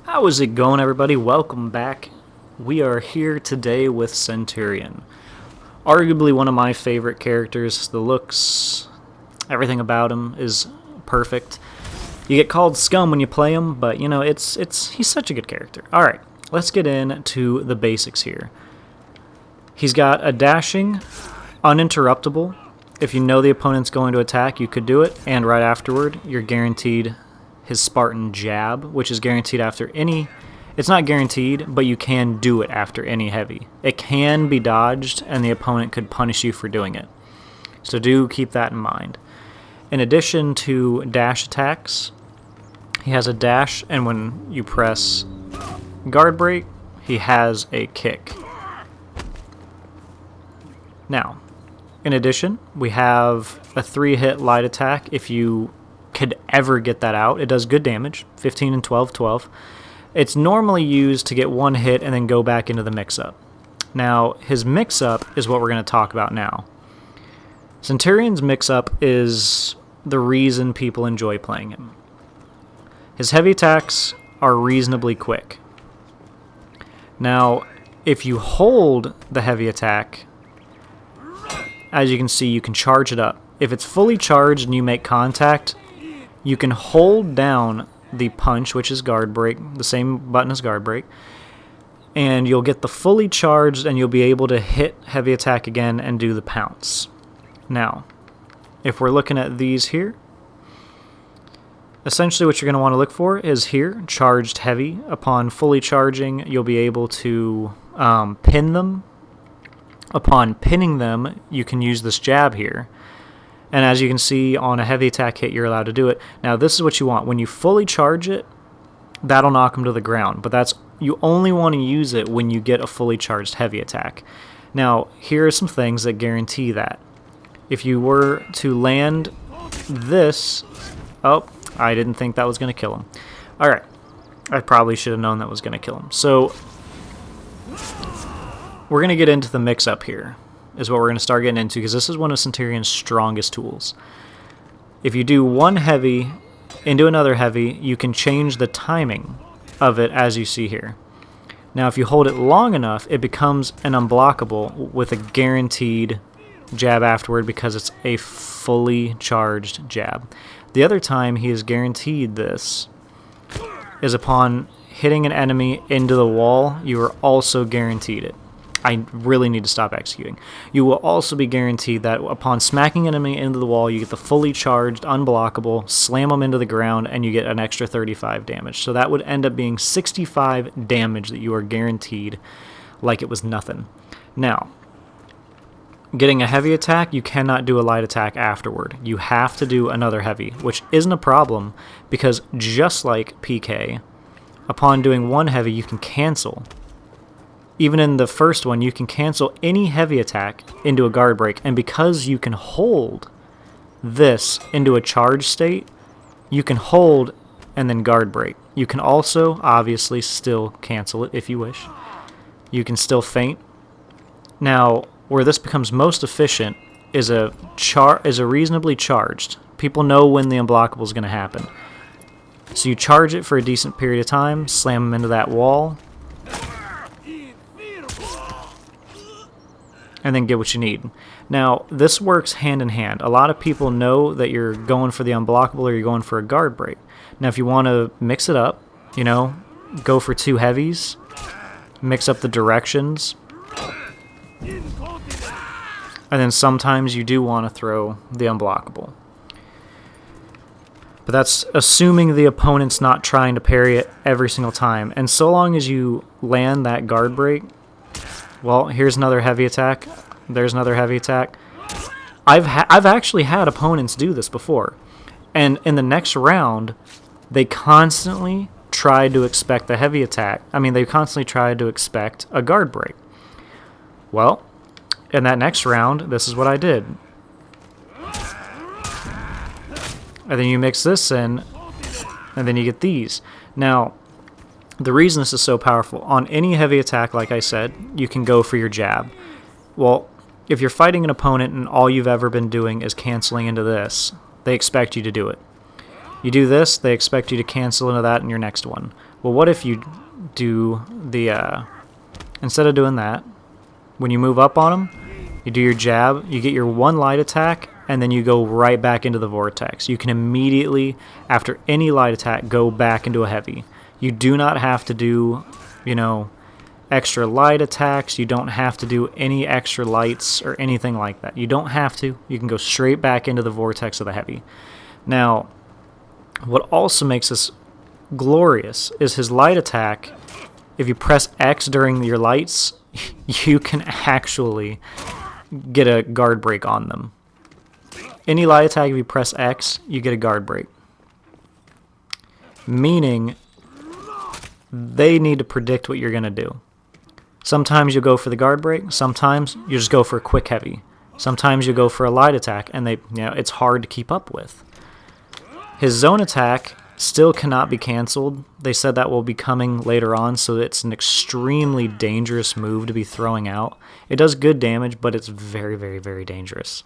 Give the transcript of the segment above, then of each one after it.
How is it going, everybody? Welcome back. We are here today with Centurion. Arguably one of my favorite characters. The looks, everything about him is perfect. You get called scum when you play him, but you know, he's such a good character. Alright, let's get into the basics here. He's got a dashing, uninterruptible. If you know the opponent's going to attack, you could do it, and right afterward, you're guaranteed his Spartan jab, which is guaranteed after any... It's not guaranteed, but you can do it after any heavy. It can be dodged, and the opponent could punish you for doing it. So do keep that in mind. In addition to dash attacks, he has a dash, and when you press guard break, he has a kick. Now, in addition, we have a 3-hit light attack. If you could ever get that out, it does good damage, 15 and 12, 12. It's normally used to get one hit and then go back into the mix-up. Now, his mix-up is what we're going to talk about now. Centurion's mix-up is the reason people enjoy playing him. His heavy attacks are reasonably quick. Now, if you hold the heavy attack, as you can see, you can charge it up. If it's fully charged and you make contact, you can hold down the punch, which is guard break, the same button as guard break, and you'll get the fully charged and you'll be able to hit heavy attack again and do the pounce. Now, if we're looking at these here, essentially what you're going to want to look for is here, charged heavy. Upon fully charging, you'll be able to pin them. Upon pinning them, you can use this jab here. And as you can see, on a heavy attack hit, you're allowed to do it. Now, this is what you want. When you fully charge it, that'll knock him to the ground. But you only want to use it when you get a fully charged heavy attack. Now, here are some things that guarantee that. If you were to land this... Oh, I didn't think that was going to kill him. Alright. I probably should have known that was going to kill him. So, we're going to get into the mix-up here, is what we're going to start getting into, because this is one of Centurion's strongest tools. If you do one heavy into another heavy, you can change the timing of it as you see here. Now, if you hold it long enough, it becomes an unblockable with a guaranteed jab afterward because it's a fully charged jab. The other time he is guaranteed this is upon hitting an enemy into the wall, you are also guaranteed it. I really need to stop executing. You will also be guaranteed that upon smacking an enemy into the wall, you get the fully charged, unblockable, slam them into the ground, and you get an extra 35 damage. So that would end up being 65 damage that you are guaranteed like it was nothing. Now, getting a heavy attack, you cannot do a light attack afterward. You have to do another heavy, which isn't a problem because just like PK, upon doing one heavy, you can cancel. Even in the first one, you can cancel any heavy attack into a guard break, and because you can hold this into a charge state, you can hold and then guard break. You can also, obviously, still cancel it if you wish. You can still feint. Now, where this becomes most efficient is a reasonably charged. People know when the unblockable is going to happen. So you charge it for a decent period of time, slam them into that wall, and then get what you need. Now, this works hand in hand. A lot of people know that you're going for the unblockable or you're going for a guard break. Now, if you want to mix it up, you know, go for two heavies, mix up the directions, and then sometimes you do want to throw the unblockable. But that's assuming the opponent's not trying to parry it every single time. And so long as you land that guard break, well, here's another heavy attack. There's another heavy attack. I've actually had opponents do this before. And in the next round, they constantly tried to expect the heavy attack. I mean, they constantly tried to expect a guard break. Well, in that next round, this is what I did. And then you mix this in, and then you get these. Now, the reason this is so powerful, on any heavy attack, like I said, you can go for your jab. Well, if you're fighting an opponent and all you've ever been doing is canceling into this, they expect you to do it. You do this, they expect you to cancel into that in your next one. Well, what if you do the, instead of doing that, when you move up on them, you do your jab, you get your one light attack, and then you go right back into the vortex. You can immediately, after any light attack, go back into a heavy. You do not have to do, you know, extra light attacks. You don't have to do any extra lights or anything like that. You don't have to. You can go straight back into the vortex of the heavy. Now, what also makes this glorious is his light attack. If you press X during your lights, you can actually get a guard break on them. Any light attack, if you press X, you get a guard break. Meaning, they need to predict what you're going to do. Sometimes you'll go for the guard break. Sometimes you just go for a quick heavy. Sometimes you go for a light attack, and it's hard to keep up with. His zone attack still cannot be canceled. They said that will be coming later on, so it's an extremely dangerous move to be throwing out. It does good damage, but it's very, very, very dangerous.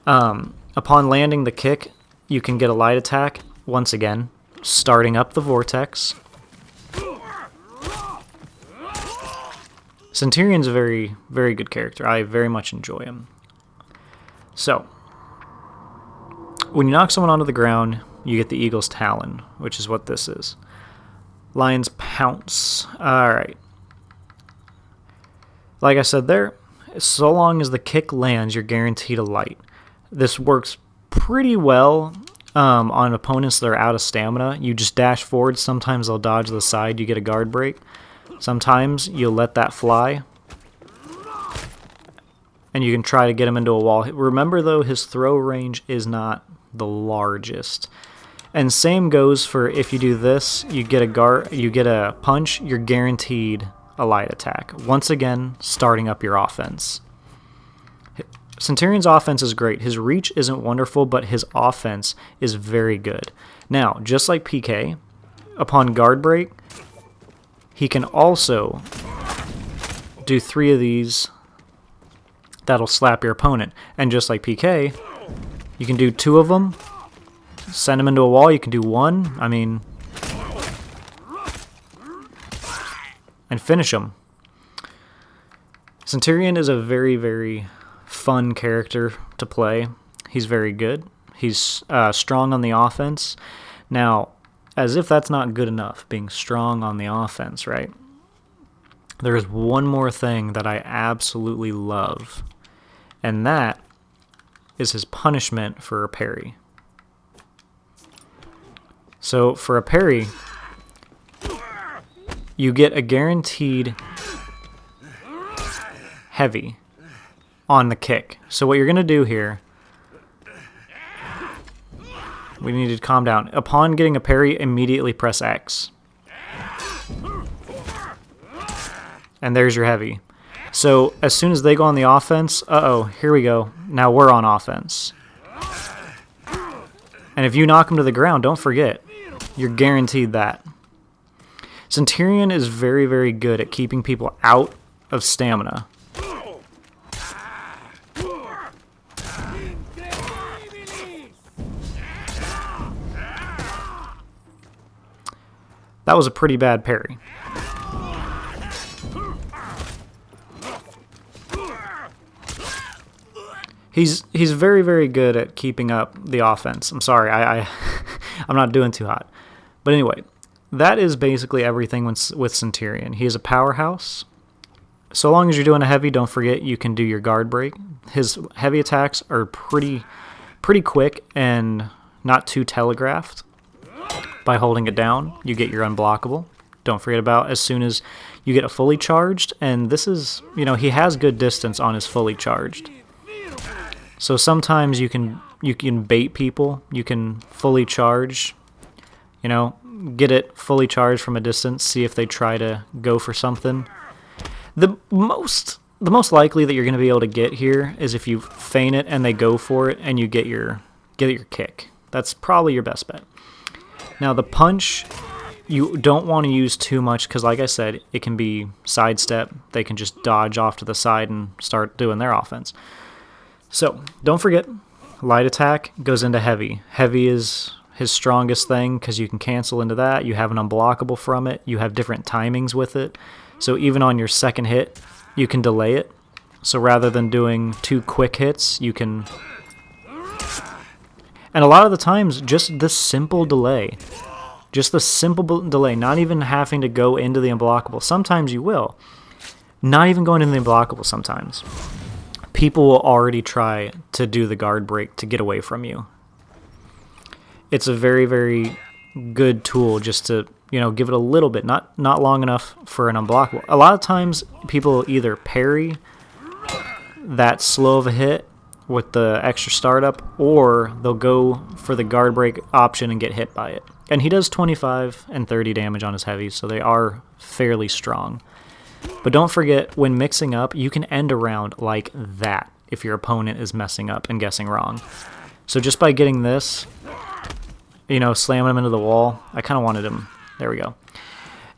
Upon landing the kick, you can get a light attack, once again, starting up the vortex. Centurion's a very, very good character. I very much enjoy him. So, when you knock someone onto the ground, you get the Eagle's Talon, which is what this is. Lion's Pounce. Alright. Like I said there, so long as the kick lands, you're guaranteed a light. This works pretty well on opponents that are out of stamina. You just dash forward. Sometimes they'll dodge to the side. You get a guard break. Sometimes you'll let that fly. And you can try to get him into a wall. Remember, though, his throw range is not the largest. And same goes for if you do this, you get a punch, you're guaranteed a light attack. Once again, starting up your offense. Centurion's offense is great. His reach isn't wonderful, but his offense is very good. Now, just like PK, upon guard break, he can also do 3 of these that'll slap your opponent. And just like PK, you can do 2 of them, send him into a wall. You can do 1, and finish him. Centurion is a very, very fun character to play. He's very good. He's strong on the offense. Now, as if that's not good enough, being strong on the offense, right? There is one more thing that I absolutely love, and that is his punishment for a parry. So for a parry, you get a guaranteed heavy on the kick. So what you're going to do here, we need to calm down. Upon getting a parry, immediately press X. And there's your heavy. So as soon as they go on the offense, here we go. Now we're on offense. And if you knock them to the ground, don't forget, you're guaranteed that. Centurion is very, very good at keeping people out of stamina. That was a pretty bad parry. He's very, very good at keeping up the offense. I'm sorry, I'm not doing too hot. But anyway, that is basically everything with Centurion. He is a powerhouse. So long as you're doing a heavy, don't forget you can do your guard break. His heavy attacks are pretty quick and not too telegraphed. By holding it down, you get your unblockable. Don't forget about as soon as you get it fully charged, and this is, he has good distance on his fully charged. So sometimes you can bait people. You can fully charge, get it fully charged from a distance, see if they try to go for something. The most likely that you're going to be able to get here is if you feint it and they go for it and you get your kick. That's probably your best bet. Now the punch, you don't want to use too much because, like I said, it can be sidestep. They can just dodge off to the side and start doing their offense. So don't forget, light attack goes into heavy. Heavy is his strongest thing because you can cancel into that. You have an unblockable from it. You have different timings with it. So even on your second hit, you can delay it. So rather than doing 2 quick hits, you can... And a lot of the times, just the simple delay. Just the simple delay, not even having to go into the unblockable. Sometimes you will. Not even going into the unblockable sometimes. People will already try to do the guard break to get away from you. It's a very, very good tool just to, you know, give it a little bit, not long enough for an unblockable. A lot of times people either parry that slow of a hit with the extra startup, or they'll go for the guard break option and get hit by it. And he does 25 and 30 damage on his heavies, so they are fairly strong. But don't forget, when mixing up, you can end a round like that if your opponent is messing up and guessing wrong. So just by getting this, you know, slamming him into the wall, I kind of wanted him. There we go.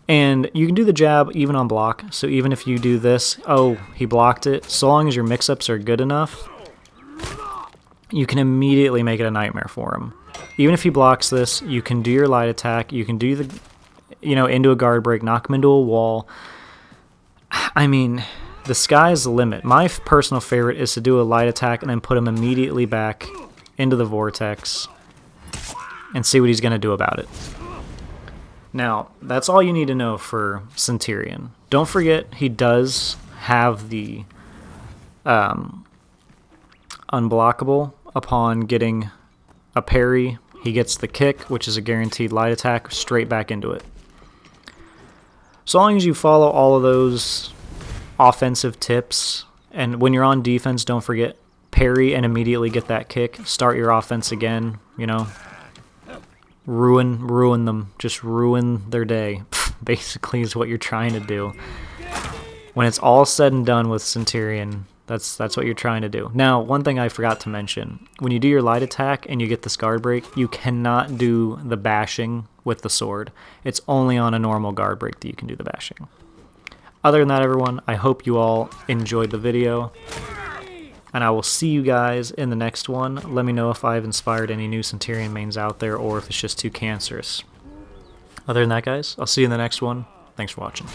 And you can do the jab even on block. So even if you do this, oh, he blocked it. So long as your mix-ups are good enough, you can immediately make it a nightmare for him. Even if he blocks this, you can do your light attack. You can do the, you know, into a guard break, knock him into a wall. I mean, the sky's the limit. My personal favorite is to do a light attack and then put him immediately back into the vortex and see what he's going to do about it. Now, that's all you need to know for Centurion. Don't forget, he does have the unblockable upon getting a parry. He gets the kick, which is a guaranteed light attack, straight back into it. So long as you follow all of those offensive tips, and when you're on defense, don't forget, parry and immediately get that kick. Start your offense again, you know. Ruin them. Just ruin their day, basically, is what you're trying to do. When it's all said and done with Centurion, that's what you're trying to do. Now, one thing I forgot to mention, when you do your light attack and you get this guard break, you cannot do the bashing with the sword. It's only on a normal guard break that you can do the bashing. Other than that, everyone, I hope you all enjoyed the video, and I will see you guys in the next one. Let me know if I've inspired any new Centurion mains out there, or if it's just too cancerous. Other than that, guys, I'll see you in the next one. Thanks for watching.